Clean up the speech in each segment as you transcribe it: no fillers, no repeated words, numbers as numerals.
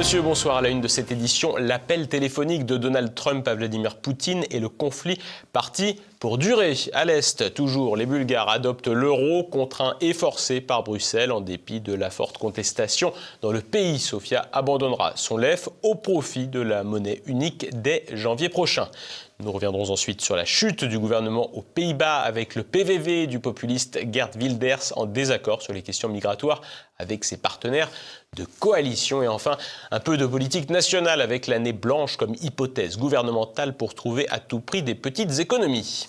monsieur, bonsoir. À la une de cette édition, l'appel téléphonique de Donald Trump à Vladimir Poutine et le conflit parti pour durer. À l'Est, toujours, les Bulgares adoptent l'euro, contraints et forcés par Bruxelles en dépit de la forte contestation. Dans le pays, Sofia abandonnera son LEF au profit de la monnaie unique dès janvier prochain. Nous reviendrons ensuite sur la chute du gouvernement aux Pays-Bas avec le PVV du populiste Geert Wilders en désaccord sur les questions migratoires avec ses partenaires de coalition. Et enfin, un peu de politique nationale avec l'année blanche comme hypothèse gouvernementale pour trouver à tout prix des petites économies.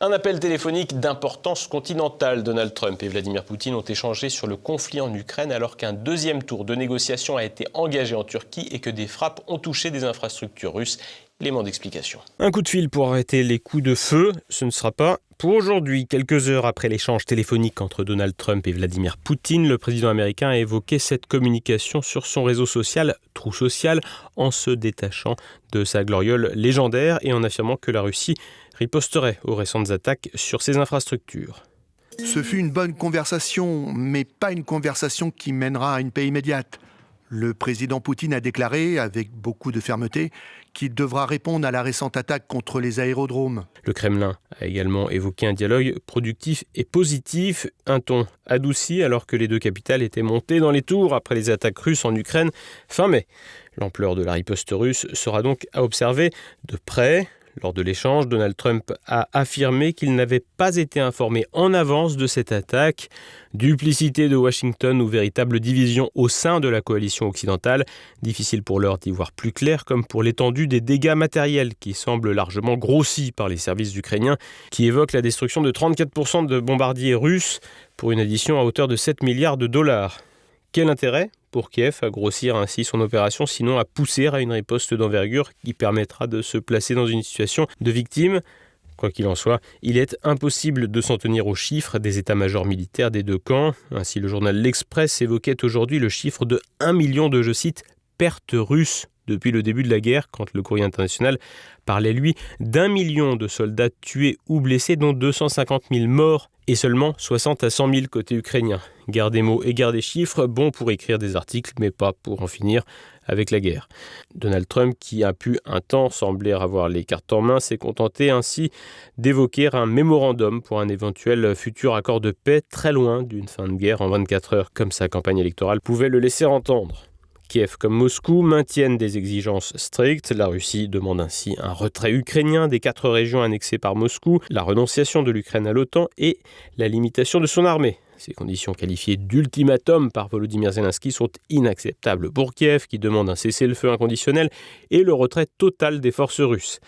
Un appel téléphonique d'importance continentale. Donald Trump et Vladimir Poutine ont échangé sur le conflit en Ukraine alors qu'un deuxième tour de négociation a été engagé en Turquie et que des frappes ont touché des infrastructures russes. Élément d'explication. Un coup de fil pour arrêter les coups de feu, ce ne sera pas pour aujourd'hui. Quelques heures après l'échange téléphonique entre Donald Trump et Vladimir Poutine, le président américain a évoqué cette communication sur son réseau social, True Social, en se détachant de sa gloriole légendaire et en affirmant que la Russie riposterait aux récentes attaques sur ses infrastructures. Ce fut une bonne conversation, mais pas une conversation qui mènera à une paix immédiate. Le président Poutine a déclaré, avec beaucoup de fermeté, qu'il devra répondre à la récente attaque contre les aérodromes. Le Kremlin a également évoqué un dialogue productif et positif, un ton adouci alors que les deux capitales étaient montées dans les tours après les attaques russes en Ukraine fin mai. L'ampleur de la riposte russe sera donc à observer de près. Lors de l'échange, Donald Trump a affirmé qu'il n'avait pas été informé en avance de cette attaque. Duplicité de Washington ou véritable division au sein de la coalition occidentale. Difficile pour l'heure d'y voir plus clair, comme pour l'étendue des dégâts matériels qui semblent largement grossis par les services ukrainiens, qui évoquent la destruction de 34% de bombardiers russes pour une addition à hauteur de 7 milliards de dollars. Quel intérêt pour Kiev à grossir ainsi son opération, sinon à pousser à une riposte d'envergure qui permettra de se placer dans une situation de victime ? Quoi qu'il en soit, il est impossible de s'en tenir aux chiffres des états-majors militaires des deux camps. Ainsi, le journal L'Express évoquait aujourd'hui le chiffre de 1 million de, je cite, pertes russes depuis le début de la guerre, quand le courrier international parlait, lui, d'1 million de soldats tués ou blessés, dont 250 000 morts et seulement 60 à 100 000 côté ukrainien. Guerre des mots et guerre des chiffres, bon pour écrire des articles, mais pas pour en finir avec la guerre. Donald Trump, qui a pu un temps sembler avoir les cartes en main, s'est contenté ainsi d'évoquer un mémorandum pour un éventuel futur accord de paix très loin d'une fin de guerre en 24 heures, comme sa campagne électorale pouvait le laisser entendre. Kiev comme Moscou maintiennent des exigences strictes. La Russie demande ainsi un retrait ukrainien des 4 régions annexées par Moscou, la renonciation de l'Ukraine à l'OTAN et la limitation de son armée. Ces conditions qualifiées d'ultimatum par Volodymyr Zelensky sont inacceptables pour Kiev, qui demande un cessez-le-feu inconditionnel et le retrait total des forces russes.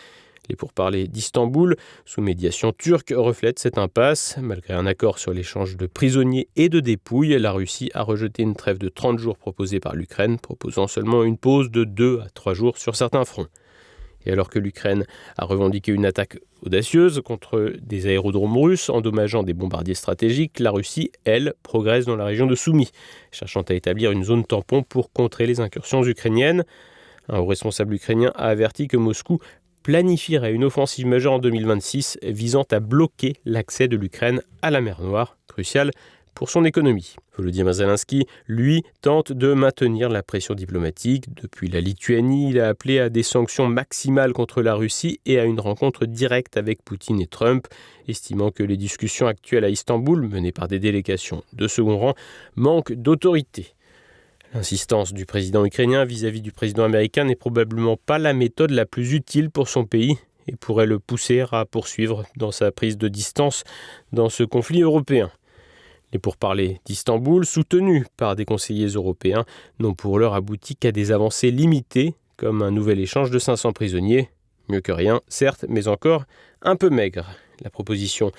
Les pourparlers d'Istanbul, sous médiation turque, reflètent cette impasse. Malgré un accord sur l'échange de prisonniers et de dépouilles, la Russie a rejeté une trêve de 30 jours proposée par l'Ukraine, proposant seulement une pause de 2 à 3 jours sur certains fronts. Et alors que l'Ukraine a revendiqué une attaque audacieuse contre des aérodromes russes endommageant des bombardiers stratégiques, la Russie, elle, progresse dans la région de Soumy, cherchant à établir une zone tampon pour contrer les incursions ukrainiennes. Un haut responsable ukrainien a averti que Moscou planifierait une offensive majeure en 2026 visant à bloquer l'accès de l'Ukraine à la mer Noire, crucial pour son économie. Volodymyr Zelensky, lui, tente de maintenir la pression diplomatique. Depuis la Lituanie, il a appelé à des sanctions maximales contre la Russie et à une rencontre directe avec Poutine et Trump, estimant que les discussions actuelles à Istanbul, menées par des délégations de second rang, manquent d'autorité. L'insistance du président ukrainien vis-à-vis du président américain n'est probablement pas la méthode la plus utile pour son pays et pourrait le pousser à poursuivre dans sa prise de distance dans ce conflit européen. Les pourparlers d'Istanbul, soutenus par des conseillers européens, n'ont pour l'heure abouti qu'à des avancées limitées, comme un nouvel échange de 500 prisonniers. Mieux que rien, certes, mais encore un peu maigre. La proposition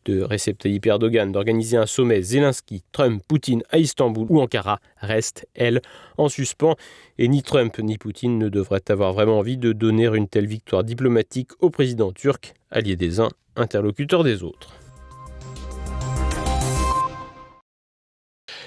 de Recep Tayyip Erdogan d'organiser un sommet Zelensky, Trump, Poutine à Istanbul ou Ankara reste, elle, en suspens. Et ni Trump ni Poutine ne devraient avoir vraiment envie de donner une telle victoire diplomatique au président turc, allié des uns, interlocuteur des autres.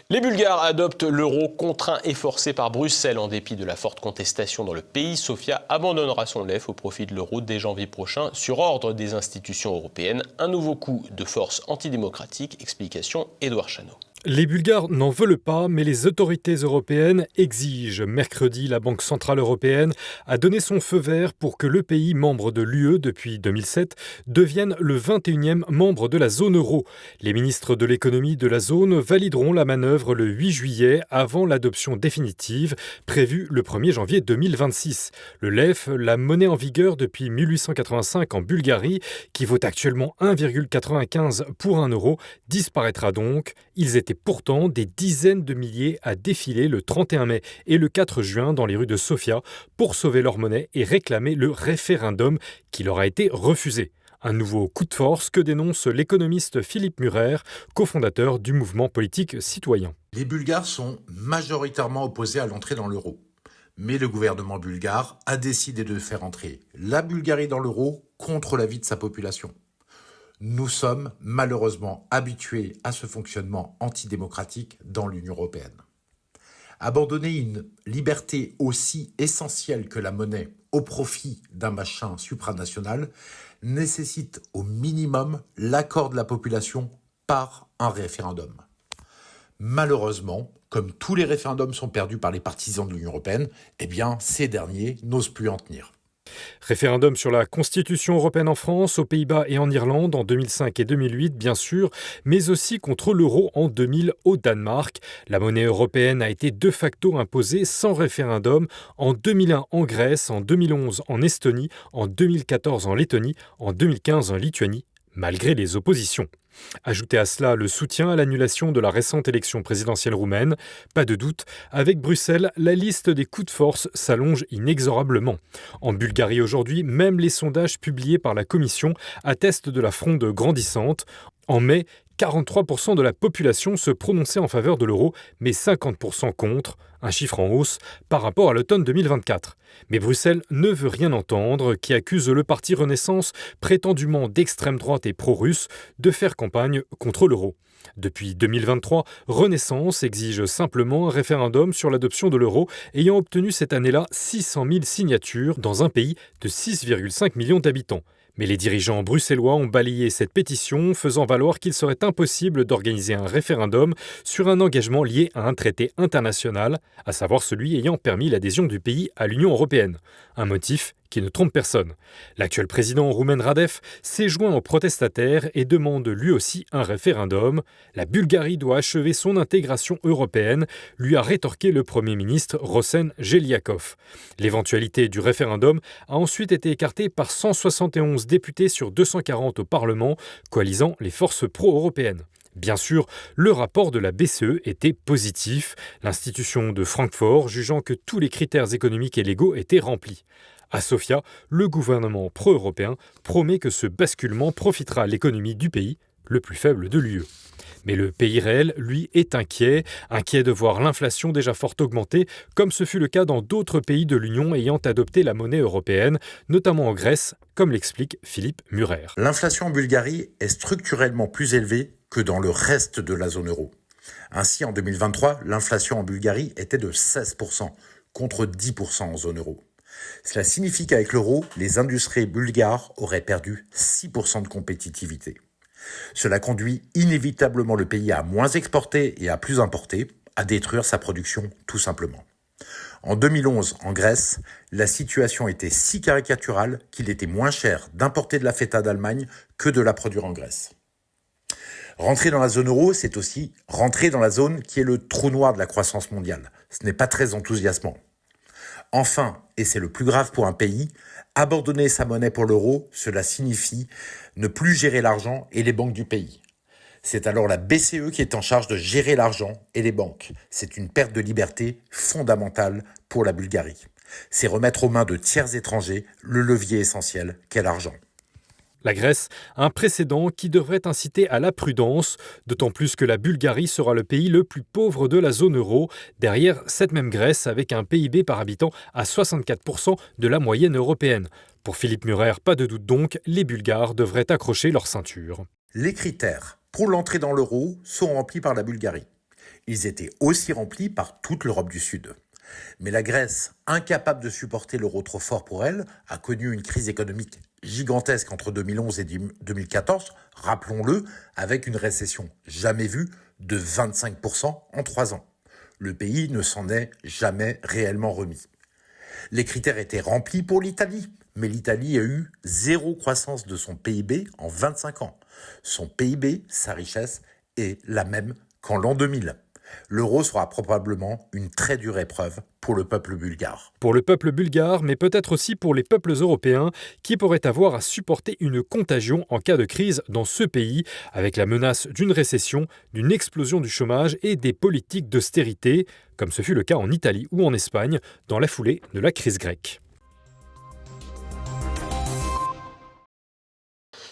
Les Bulgares adoptent l'euro contraint et forcé par Bruxelles en dépit de la forte contestation dans le pays. Sofia abandonnera son LEF au profit de l'euro dès janvier prochain sur ordre des institutions européennes. Un nouveau coup de force antidémocratique. Explication Édouard Chano. Les Bulgares n'en veulent pas, mais les autorités européennes exigent. Mercredi, la Banque centrale européenne a donné son feu vert pour que le pays, membre de l'UE depuis 2007, devienne le 21e membre de la zone euro. Les ministres de l'économie de la zone valideront la manœuvre le 8 juillet avant l'adoption définitive, prévue le 1er janvier 2026. Le lef, la monnaie en vigueur depuis 1885 en Bulgarie, qui vaut actuellement 1,95 pour 1 euro, disparaîtra donc. Ils étaient pourtant des dizaines de milliers à défiler le 31 mai et le 4 juin dans les rues de Sofia pour sauver leur monnaie et réclamer le référendum qui leur a été refusé. Un nouveau coup de force que dénonce l'économiste Philippe Murer, cofondateur du mouvement politique citoyen. Les Bulgares sont majoritairement opposés à l'entrée dans l'euro. Mais le gouvernement bulgare a décidé de faire entrer la Bulgarie dans l'euro contre l'avis de sa population. Nous sommes malheureusement habitués à ce fonctionnement antidémocratique dans l'Union européenne. Abandonner une liberté aussi essentielle que la monnaie au profit d'un machin supranational nécessite au minimum l'accord de la population par un référendum. Malheureusement, comme tous les référendums sont perdus par les partisans de l'Union européenne, ces derniers n'osent plus en tenir. Référendum sur la Constitution européenne en France, aux Pays-Bas et en Irlande en 2005 et 2008, bien sûr, mais aussi contre l'euro en 2000 au Danemark. La monnaie européenne a été de facto imposée sans référendum en 2001 en Grèce, en 2011 en Estonie, en 2014 en Lettonie, en 2015 en Lituanie, malgré les oppositions. Ajoutez à cela le soutien à l'annulation de la récente élection présidentielle roumaine. Pas de doute, avec Bruxelles, la liste des coups de force s'allonge inexorablement. En Bulgarie aujourd'hui, même les sondages publiés par la Commission attestent de la fronde grandissante. En mai, 43% de la population se prononçait en faveur de l'euro, mais 50% contre, un chiffre en hausse par rapport à l'automne 2024. Mais Bruxelles ne veut rien entendre, qui accuse le parti Renaissance, prétendument d'extrême droite et pro-russe, de faire campagne contre l'euro. Depuis 2023, Renaissance exige simplement un référendum sur l'adoption de l'euro, ayant obtenu cette année-là 600 000 signatures dans un pays de 6,5 millions d'habitants. Mais les dirigeants bruxellois ont balayé cette pétition, faisant valoir qu'il serait impossible d'organiser un référendum sur un engagement lié à un traité international, à savoir celui ayant permis l'adhésion du pays à l'Union européenne. Un motif qui ne trompe personne. L'actuel président Rumen Radev s'est joint aux protestataires et demande lui aussi un référendum. La Bulgarie doit achever son intégration européenne, lui a rétorqué le Premier ministre Rosen Jeliakov. L'éventualité du référendum a ensuite été écartée par 171 députés sur 240 au Parlement, coalisant les forces pro-européennes. Bien sûr, le rapport de la BCE était positif, l'institution de Francfort jugeant que tous les critères économiques et légaux étaient remplis. À Sofia, le gouvernement pro-européen promet que ce basculement profitera à l'économie du pays, le plus faible de l'UE. Mais le pays réel, lui, est inquiet de voir l'inflation déjà fort augmenter, comme ce fut le cas dans d'autres pays de l'Union ayant adopté la monnaie européenne, notamment en Grèce, comme l'explique Philippe Murer. L'inflation en Bulgarie est structurellement plus élevée que dans le reste de la zone euro. Ainsi, en 2023, l'inflation en Bulgarie était de 16%, contre 10% en zone euro. Cela signifie qu'avec l'euro, les industries bulgares auraient perdu 6% de compétitivité. Cela conduit inévitablement le pays à moins exporter et à plus importer, à détruire sa production tout simplement. En 2011, en Grèce, la situation était si caricaturale qu'il était moins cher d'importer de la feta d'Allemagne que de la produire en Grèce. Rentrer dans la zone euro, c'est aussi rentrer dans la zone qui est le trou noir de la croissance mondiale. Ce n'est pas très enthousiasmant. Enfin, et c'est le plus grave pour un pays, abandonner sa monnaie pour l'euro, cela signifie ne plus gérer l'argent et les banques du pays. C'est alors la BCE qui est en charge de gérer l'argent et les banques. C'est une perte de liberté fondamentale pour la Bulgarie. C'est remettre aux mains de tiers étrangers le levier essentiel qu'est l'argent. La Grèce, un précédent qui devrait inciter à la prudence, d'autant plus que la Bulgarie sera le pays le plus pauvre de la zone euro, derrière cette même Grèce avec un PIB par habitant à 64% de la moyenne européenne. Pour Philippe Murer, pas de doute donc, les Bulgares devraient accrocher leur ceinture. Les critères pour l'entrée dans l'euro sont remplis par la Bulgarie. Ils étaient aussi remplis par toute l'Europe du Sud. Mais la Grèce, incapable de supporter l'euro trop fort pour elle, a connu une crise économique gigantesque entre 2011 et 2014, rappelons-le, avec une récession jamais vue de 25% en 3 ans. Le pays ne s'en est jamais réellement remis. Les critères étaient remplis pour l'Italie, mais l'Italie a eu 0 croissance de son PIB en 25 ans. Son PIB, sa richesse, est la même qu'en l'an 2000. L'euro sera probablement une très dure épreuve pour le peuple bulgare. Pour le peuple bulgare, mais peut-être aussi pour les peuples européens, qui pourraient avoir à supporter une contagion en cas de crise dans ce pays, avec la menace d'une récession, d'une explosion du chômage et des politiques d'austérité, comme ce fut le cas en Italie ou en Espagne, dans la foulée de la crise grecque.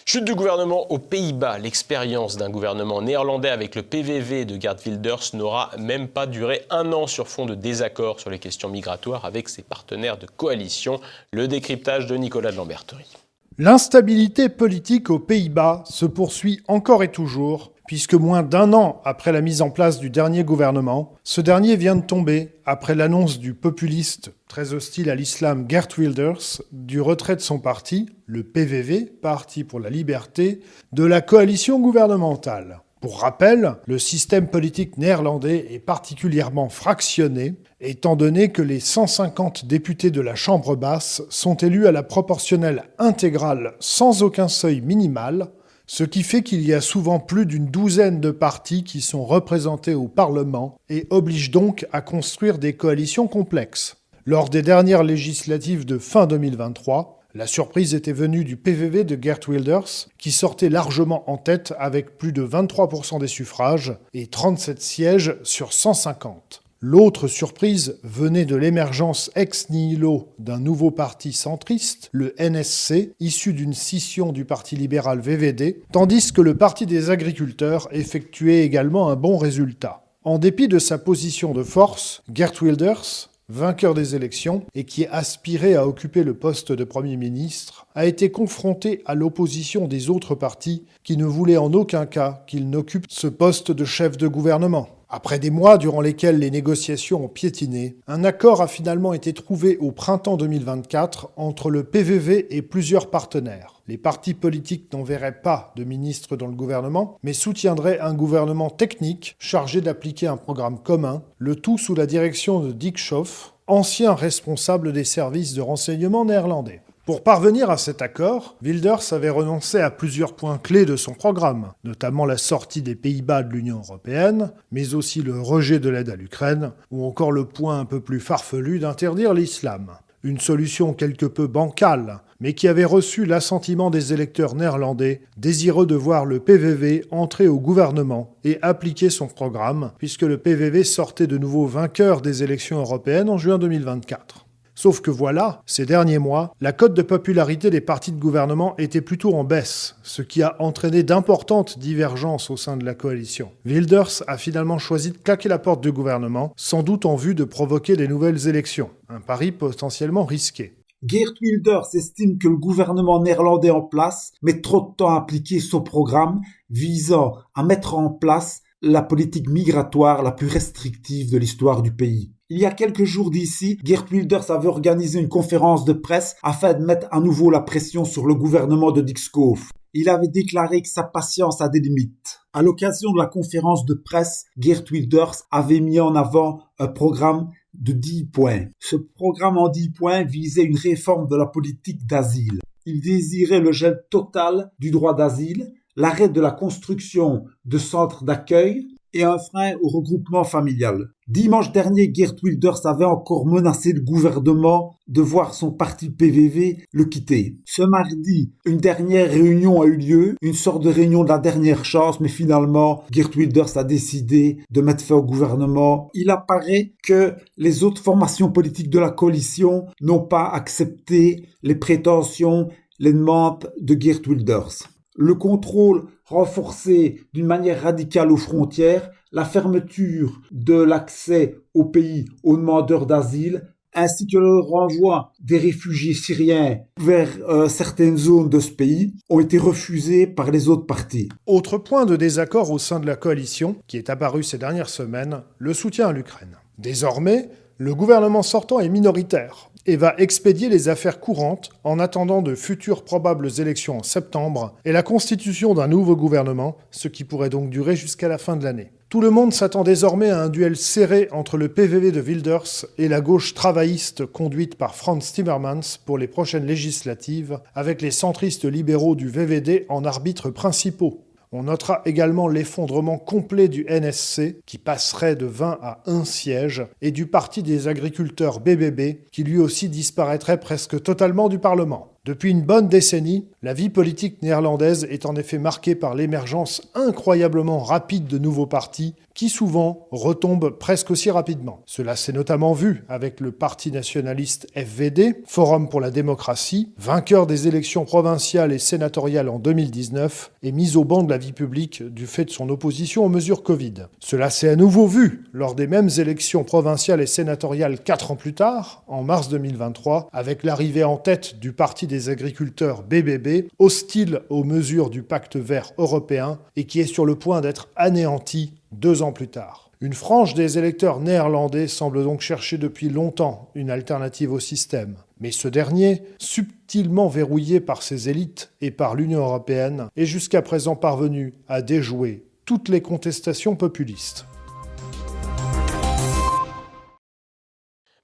Chute du gouvernement aux Pays-Bas. L'expérience d'un gouvernement néerlandais avec le PVV de Geert Wilders n'aura même pas duré 1 an sur fond de désaccord sur les questions migratoires avec ses partenaires de coalition. Le décryptage de Nicolas de Lamberterie. L'instabilité politique aux Pays-Bas se poursuit encore et toujours, puisque moins d'1 an après la mise en place du dernier gouvernement, ce dernier vient de tomber après l'annonce du populiste très hostile à l'islam Geert Wilders du retrait de son parti, le PVV, Parti pour la liberté, de la coalition gouvernementale. Pour rappel, le système politique néerlandais est particulièrement fractionné, étant donné que les 150 députés de la Chambre basse sont élus à la proportionnelle intégrale sans aucun seuil minimal, ce qui fait qu'il y a souvent plus d'une douzaine de partis qui sont représentés au Parlement et obligent donc à construire des coalitions complexes. Lors des dernières législatives de fin 2023, la surprise était venue du PVV de Geert Wilders, qui sortait largement en tête avec plus de 23% des suffrages et 37 sièges sur 150. L'autre surprise venait de l'émergence ex nihilo d'un nouveau parti centriste, le NSC, issu d'une scission du parti libéral VVD, tandis que le Parti des agriculteurs effectuait également un bon résultat. En dépit de sa position de force, Geert Wilders, vainqueur des élections et qui aspirait à occuper le poste de Premier ministre, a été confronté à l'opposition des autres partis qui ne voulaient en aucun cas qu'il n'occupe ce poste de chef de gouvernement. Après des mois durant lesquels les négociations ont piétiné, un accord a finalement été trouvé au printemps 2024 entre le PVV et plusieurs partenaires. Les partis politiques n'enverraient pas de ministre dans le gouvernement, mais soutiendraient un gouvernement technique chargé d'appliquer un programme commun, le tout sous la direction de Dick Schoof, ancien responsable des services de renseignement néerlandais. Pour parvenir à cet accord, Wilders avait renoncé à plusieurs points clés de son programme, notamment la sortie des Pays-Bas de l'Union européenne, mais aussi le rejet de l'aide à l'Ukraine, ou encore le point un peu plus farfelu d'interdire l'islam. Une solution quelque peu bancale, mais qui avait reçu l'assentiment des électeurs néerlandais, désireux de voir le PVV entrer au gouvernement et appliquer son programme, puisque le PVV sortait de nouveau vainqueur des élections européennes en juin 2024. Sauf que voilà, ces derniers mois, la cote de popularité des partis de gouvernement était plutôt en baisse, ce qui a entraîné d'importantes divergences au sein de la coalition. Wilders a finalement choisi de claquer la porte du gouvernement, sans doute en vue de provoquer des nouvelles élections. Un pari potentiellement risqué. Geert Wilders estime que le gouvernement néerlandais en place met trop de temps à appliquer son programme visant à mettre en place la politique migratoire la plus restrictive de l'histoire du pays. Il y a quelques jours d'ici, Geert Wilders avait organisé une conférence de presse afin de mettre à nouveau la pression sur le gouvernement de Dick Schoof. Il avait déclaré que sa patience a des limites. À l'occasion de la conférence de presse, Geert Wilders avait mis en avant un programme de 10 points. Ce programme en 10 points visait une réforme de la politique d'asile. Il désirait le gel total du droit d'asile, l'arrêt de la construction de centres d'accueil et un frein au regroupement familial. Dimanche dernier, Geert Wilders avait encore menacé le gouvernement de voir son parti PVV le quitter. Ce mardi, une dernière réunion a eu lieu, une sorte de réunion de la dernière chance, mais finalement, Geert Wilders a décidé de mettre fin au gouvernement. Il apparaît que les autres formations politiques de la coalition n'ont pas accepté les prétentions, les demandes de Geert Wilders. Le contrôle renforcé d'une manière radicale aux frontières, la fermeture de l'accès au pays aux demandeurs d'asile, ainsi que le renvoi des réfugiés syriens vers certaines zones de ce pays, ont été refusés par les autres partis. Autre point de désaccord au sein de la coalition, qui est apparu ces dernières semaines, le soutien à l'Ukraine. Désormais, le gouvernement sortant est minoritaire et va expédier les affaires courantes en attendant de futures probables élections en septembre et la constitution d'un nouveau gouvernement, ce qui pourrait donc durer jusqu'à la fin de l'année. Tout le monde s'attend désormais à un duel serré entre le PVV de Wilders et la gauche travailliste conduite par Frans Timmermans pour les prochaines législatives, avec les centristes libéraux du VVD en arbitres principaux. On notera également l'effondrement complet du NSC, qui passerait de 20 à 1 siège, et du Parti des agriculteurs BBB, qui lui aussi disparaîtrait presque totalement du Parlement. Depuis une bonne décennie, la vie politique néerlandaise est en effet marquée par l'émergence incroyablement rapide de nouveaux partis, qui souvent retombent presque aussi rapidement. Cela s'est notamment vu avec le parti nationaliste FVD, Forum pour la démocratie, vainqueur des élections provinciales et sénatoriales en 2019 et mis au banc de la vie publique du fait de son opposition aux mesures Covid. Cela s'est à nouveau vu lors des mêmes élections provinciales et sénatoriales 4 ans plus tard, en mars 2023, avec l'arrivée en tête du parti des agriculteurs BBB, hostile aux mesures du pacte vert européen et qui est sur le point d'être anéanti 2 ans plus tard. Une frange des électeurs néerlandais semble donc chercher depuis longtemps une alternative au système. Mais ce dernier, subtilement verrouillé par ses élites et par l'Union européenne, est jusqu'à présent parvenu à déjouer toutes les contestations populistes.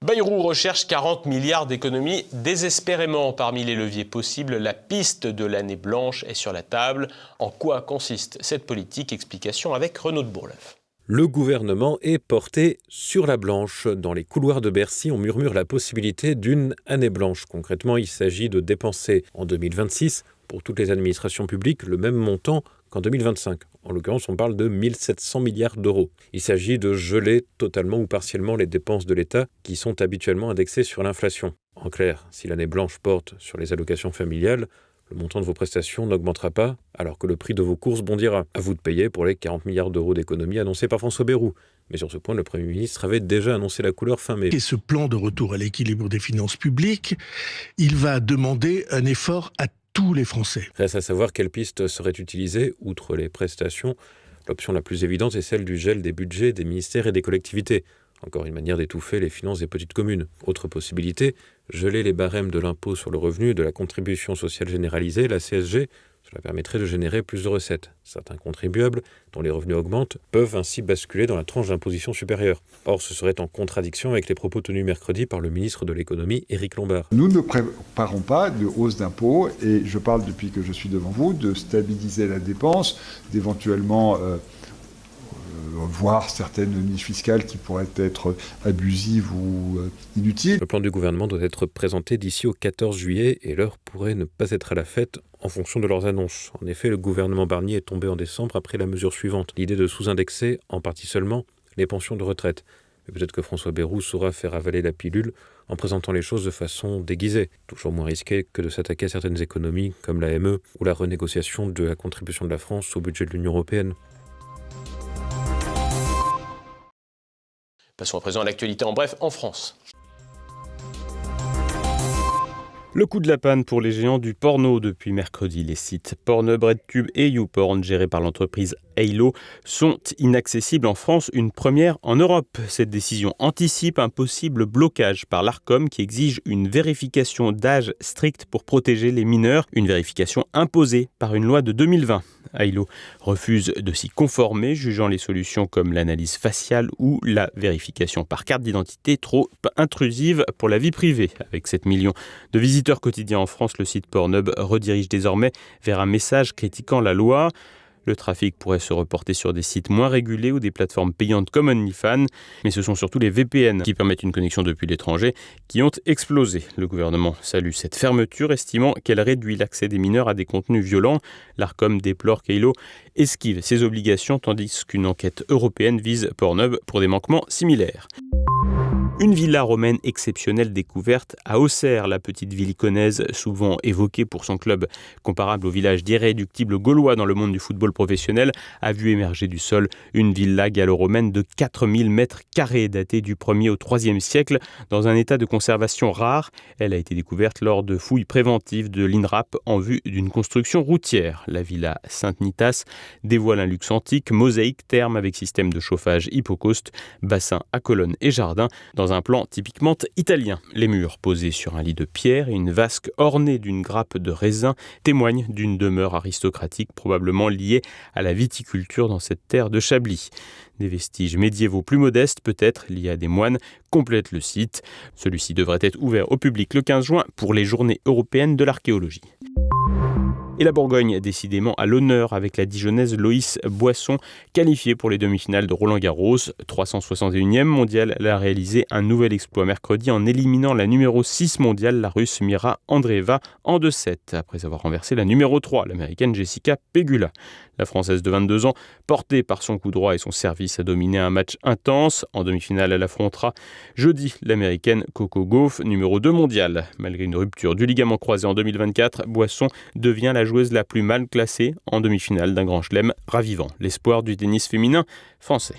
Bayrou recherche 40 milliards d'économies désespérément. Parmi les leviers possibles, la piste de l'année blanche est sur la table. En quoi consiste cette politique? Explication avec Renaud de Bourleuf. Le gouvernement est porté sur la blanche. Dans les couloirs de Bercy, on murmure la possibilité d'une année blanche. Concrètement, il s'agit de dépenser en 2026, pour toutes les administrations publiques, le même montant qu'en 2025. En l'occurrence, on parle de 1700 milliards d'euros. Il s'agit de geler totalement ou partiellement les dépenses de l'État qui sont habituellement indexées sur l'inflation. En clair, si l'année blanche porte sur les allocations familiales, le montant de vos prestations n'augmentera pas, alors que le prix de vos courses bondira. À vous de payer pour les 40 milliards d'euros d'économies annoncés par François Bayrou. Mais sur ce point, le Premier ministre avait déjà annoncé la couleur fin mai. Et ce plan de retour à l'équilibre des finances publiques, il va demander un effort à tous les Français. Reste à savoir quelle piste serait utilisée, outre les prestations. L'option la plus évidente est celle du gel des budgets des ministères et des collectivités. Encore une manière d'étouffer les finances des petites communes. Autre possibilité, geler les barèmes de l'impôt sur le revenu et de la contribution sociale généralisée, la CSG. Cela permettrait de générer plus de recettes. Certains contribuables, dont les revenus augmentent, peuvent ainsi basculer dans la tranche d'imposition supérieure. Or, ce serait en contradiction avec les propos tenus mercredi par le ministre de l'économie, Éric Lombard. Nous ne préparons pas de hausse d'impôts et je parle depuis que je suis devant vous de stabiliser la dépense, d'éventuellement voir certaines niches fiscales qui pourraient être abusives ou inutiles. Le plan du gouvernement doit être présenté d'ici au 14 juillet et l'heure pourrait ne pas être à la fête en fonction de leurs annonces. En effet, le gouvernement Barnier est tombé en décembre après la mesure suivante, l'idée de sous-indexer, en partie seulement, les pensions de retraite. Mais peut-être que François Bayrou saura faire avaler la pilule en présentant les choses de façon déguisée, toujours moins risquée que de s'attaquer à certaines économies comme l'AME ou la renégociation de la contribution de la France au budget de l'Union européenne. Passons à présent à l'actualité en bref en France. Le coup de la panne pour les géants du porno depuis mercredi. Les sites Pornhub, RedTube et YouPorn, gérés par l'entreprise Halo, sont inaccessibles en France, une première en Europe. Cette décision anticipe un possible blocage par l'Arcom qui exige une vérification d'âge stricte pour protéger les mineurs, une vérification imposée par une loi de 2020. Halo refuse de s'y conformer, jugeant les solutions comme l'analyse faciale ou la vérification par carte d'identité trop intrusive pour la vie privée. Avec 7 millions de visiteurs quotidiens en France, le site Pornhub redirige désormais vers un message critiquant la loi. Le trafic pourrait se reporter sur des sites moins régulés ou des plateformes payantes comme OnlyFans, mais ce sont surtout les VPN qui permettent une connexion depuis l'étranger qui ont explosé. Le gouvernement salue cette fermeture, estimant qu'elle réduit l'accès des mineurs à des contenus violents. L'Arcom déplore qu'Halo esquive ses obligations, tandis qu'une enquête européenne vise Pornhub pour des manquements similaires. Une villa romaine exceptionnelle découverte à Auxerre, la petite ville iconaise, souvent évoquée pour son club comparable au village d'irréductibles gaulois dans le monde du football professionnel, a vu émerger du sol une villa gallo-romaine de 4000 mètres carrés, datée du 1er au 3e siècle, dans un état de conservation rare. Elle a été découverte lors de fouilles préventives de l'INRAP en vue d'une construction routière. La villa Saint-Nitas dévoile un luxe antique, mosaïque, therme avec système de chauffage hypocauste, bassin à colonnes et jardin, dans dans un plan typiquement italien. Les murs posés sur un lit de pierre et une vasque ornée d'une grappe de raisin témoignent d'une demeure aristocratique probablement liée à la viticulture dans cette terre de Chablis. Des vestiges médiévaux plus modestes, peut-être liés à des moines, complètent le site. Celui-ci devrait être ouvert au public le 15 juin pour les Journées européennes de l'archéologie. Et la Bourgogne, décidément à l'honneur avec la Dijonnaise Loïs Boisson, qualifiée pour les demi-finales de Roland-Garros. 361e mondiale, elle a réalisé un nouvel exploit mercredi en éliminant la numéro 6 mondiale, la Russe Mira Andreeva, en 2-7, après avoir renversé la numéro 3, l'Américaine Jessica Pegula. La Française de 22 ans, portée par son coup droit et son service, a dominé un match intense. En demi-finale, elle affrontera jeudi l'Américaine Coco Gauff, numéro 2 mondiale. Malgré une rupture du ligament croisé en 2024, Boisson devient la joueuse la plus mal classée en demi-finale d'un grand chelem ravivant. L'espoir du tennis féminin français.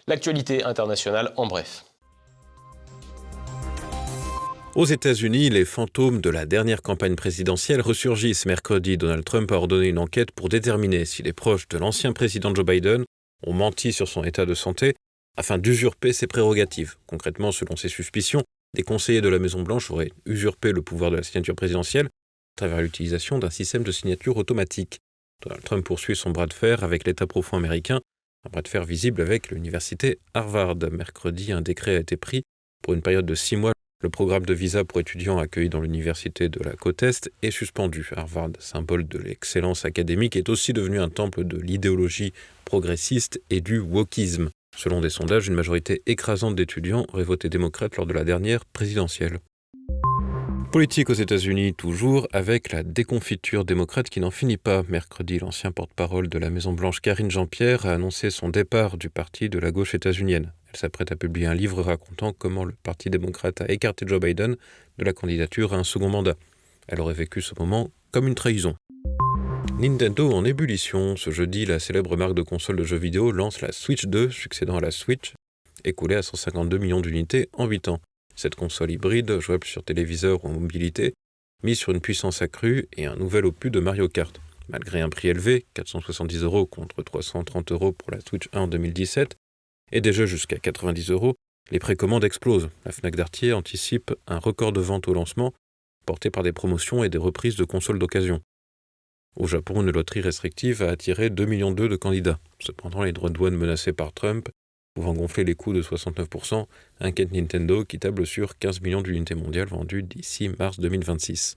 L'actualité internationale en bref. Aux États-Unis, les fantômes de la dernière campagne présidentielle ressurgissent. Mercredi, Donald Trump a ordonné une enquête pour déterminer si les proches de l'ancien président Joe Biden ont menti sur son état de santé afin d'usurper ses prérogatives. Concrètement, selon ses suspicions, des conseillers de la Maison-Blanche auraient usurpé le pouvoir de la signature présidentielle à travers l'utilisation d'un système de signature automatique. Donald Trump poursuit son bras de fer avec l'État profond américain, un bras de fer visible avec l'université Harvard. Mercredi, un décret a été pris pour une période de 6 mois. Le programme de visa pour étudiants accueillis dans l'université de la côte Est est suspendu. Harvard, symbole de l'excellence académique, est aussi devenu un temple de l'idéologie progressiste et du wokisme. Selon des sondages, une majorité écrasante d'étudiants aurait voté démocrate lors de la dernière présidentielle. Politique aux États-Unis toujours, avec la déconfiture démocrate qui n'en finit pas. Mercredi, l'ancien porte-parole de la Maison-Blanche, Karine Jean-Pierre, a annoncé son départ du parti de la gauche états-unienne. Elle s'apprête à publier un livre racontant comment le Parti démocrate a écarté Joe Biden de la candidature à un second mandat. Elle aurait vécu ce moment comme une trahison. Nintendo en ébullition. Ce jeudi, la célèbre marque de console de jeux vidéo lance la Switch 2, succédant à la Switch, écoulée à 152 millions d'unités en 8 ans. Cette console hybride, jouable sur téléviseur ou en mobilité, mise sur une puissance accrue et un nouvel opus de Mario Kart. Malgré un prix élevé, 470 € contre 330 € pour la Switch 1 en 2017, et des jeux jusqu'à 90 €, les précommandes explosent. La Fnac Darty anticipe un record de vente au lancement, porté par des promotions et des reprises de consoles d'occasion. Au Japon, une loterie restrictive a attiré 2,2 millions de candidats. Cependant, les droits de douane menacés par Trump, pouvant gonfler les coûts de 69%, inquiètent Nintendo qui table sur 15 millions d'unités mondiales vendues d'ici mars 2026.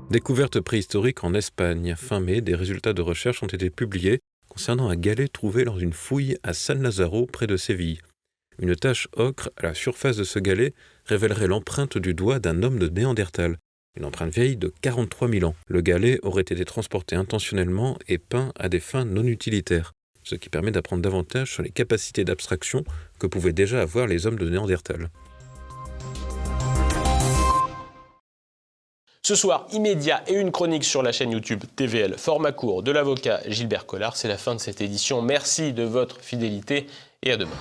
Découverte préhistorique en Espagne. Fin mai, des résultats de recherche ont été publiés concernant un galet trouvé lors d'une fouille à San Lazaro, près de Séville. Une tache ocre à la surface de ce galet révélerait l'empreinte du doigt d'un homme de Néandertal, une empreinte vieille de 43 000 ans. Le galet aurait été transporté intentionnellement et peint à des fins non utilitaires, ce qui permet d'apprendre davantage sur les capacités d'abstraction que pouvaient déjà avoir les hommes de Néandertal. Ce soir, immédiat et une chronique sur la chaîne YouTube TVL, format court de l'avocat Gilbert Collard. C'est la fin de cette édition. Merci de votre fidélité et à demain.